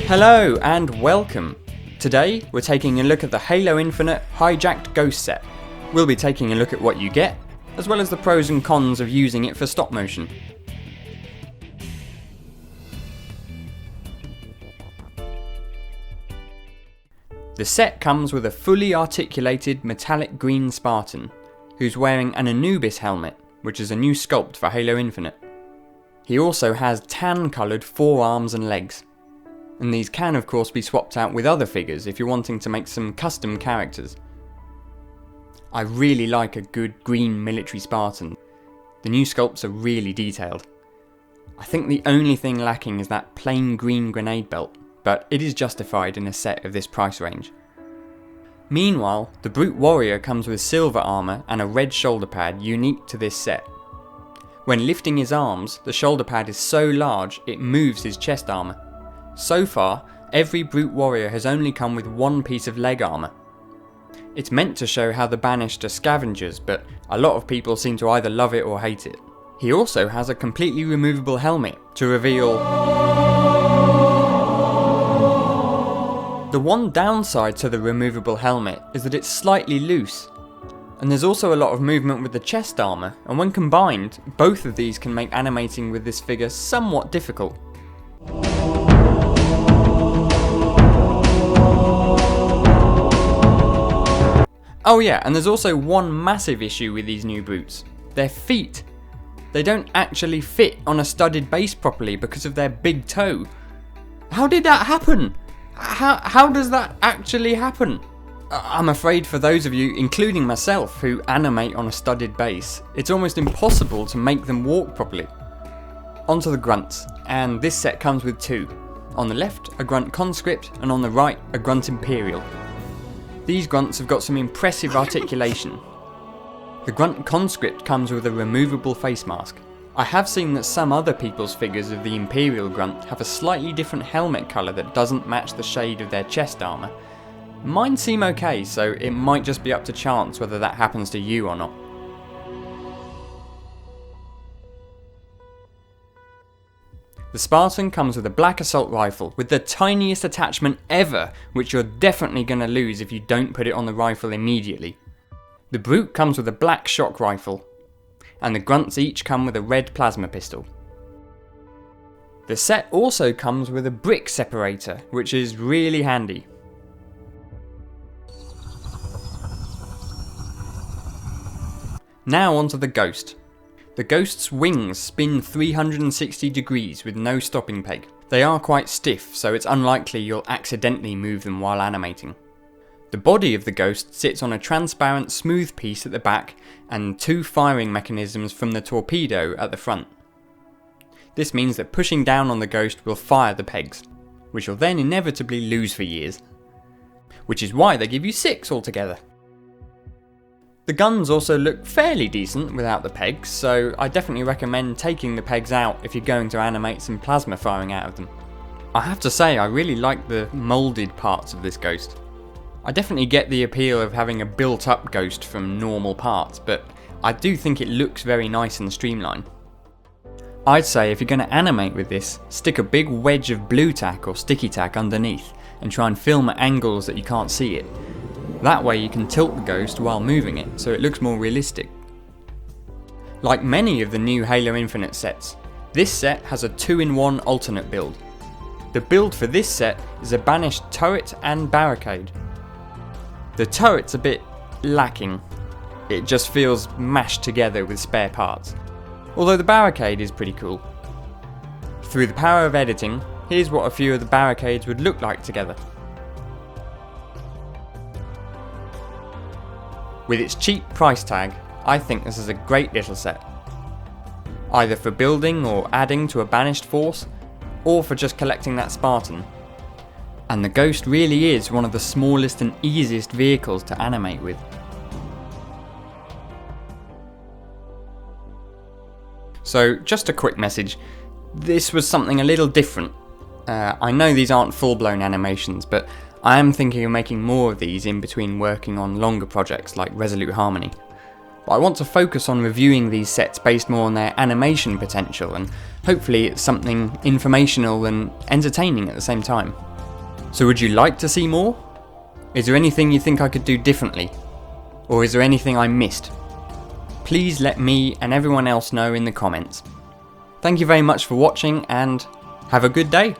Hello and welcome! Today we're taking a look at the Halo Infinite Hijacked Ghost set. We'll be taking a look at what you get, as well as the pros and cons of using it for stop motion. The set comes with a fully articulated metallic green Spartan, who's wearing an Anubis helmet, which is a new sculpt for Halo Infinite. He also has tan coloured forearms and legs. And these can of course be swapped out with other figures if you're wanting to make some custom characters. I really like a good green military Spartan. The new sculpts are really detailed. I think the only thing lacking is that plain green grenade belt, but it is justified in a set of this price range. Meanwhile, the Brute Warrior comes with silver armour and a red shoulder pad unique to this set. When lifting his arms, the shoulder pad is so large it moves his chest armour. So far, every Brute Warrior has only come with one piece of leg armour. It's meant to show how the Banished are scavengers, but a lot of people seem to either love it or hate it. He also has a completely removable helmet to reveal... The one downside to the removable helmet is that it's slightly loose. And there's also a lot of movement with the chest armour, and when combined, both of these can make animating with this figure somewhat difficult. Oh yeah, and there's also one massive issue with these new brutes. Their feet. They don't actually fit on a studded base properly because of their big toe. How did that happen? How does that actually happen? I'm afraid for those of you, including myself, who animate on a studded base, it's almost impossible to make them walk properly. Onto the grunts, and this set comes with two. On the left, a grunt conscript, and on the right, a grunt imperial. These grunts have got some impressive articulation. The grunt conscript comes with a removable face mask. I have seen that some other people's figures of the imperial grunt have a slightly different helmet colour that doesn't match the shade of their chest armour. Mine seem okay, so it might just be up to chance whether that happens to you or not. The Spartan comes with a black assault rifle with the tiniest attachment ever, which you're definitely going to lose if you don't put it on the rifle immediately. The Brute comes with a black shock rifle, and the grunts each come with a red plasma pistol. The set also comes with a brick separator, which is really handy. Now onto the Ghost. The Ghost's wings spin 360 degrees with no stopping peg. They are quite stiff, so it's unlikely you'll accidentally move them while animating. The body of the Ghost sits on a transparent smooth piece at the back and two firing mechanisms from the torpedo at the front. This means that pushing down on the Ghost will fire the pegs, which you'll then inevitably lose for years. Which is why they give you 6 altogether. The guns also look fairly decent without the pegs, so I definitely recommend taking the pegs out if you're going to animate some plasma firing out of them. I have to say I really like the moulded parts of this Ghost. I definitely get the appeal of having a built up Ghost from normal parts, but I do think it looks very nice and streamlined. I'd say if you're going to animate with this, stick a big wedge of blue tack or sticky tack underneath and try and film at angles that you can't see it. That way you can tilt the Ghost while moving it, so it looks more realistic. Like many of the new Halo Infinite sets, this set has a 2-in-1 alternate build. The build for this set is a Banished turret and barricade. The turret's a bit lacking, it just feels mashed together with spare parts, although the barricade is pretty cool. Through the power of editing, here's what a few of the barricades would look like together. With its cheap price tag, I think this is a great little set. Either for building or adding to a Banished force, or for just collecting that Spartan. And the Ghost really is one of the smallest and easiest vehicles to animate with. So just a quick message, this was something a little different. I know these aren't full-blown animations, but I am thinking of making more of these in between working on longer projects like Resolute Harmony. But I want to focus on reviewing these sets based more on their animation potential, and hopefully it's something informational and entertaining at the same time. So would you like to see more? Is there anything you think I could do differently? Or is there anything I missed? Please let me and everyone else know in the comments. Thank you very much for watching and have a good day.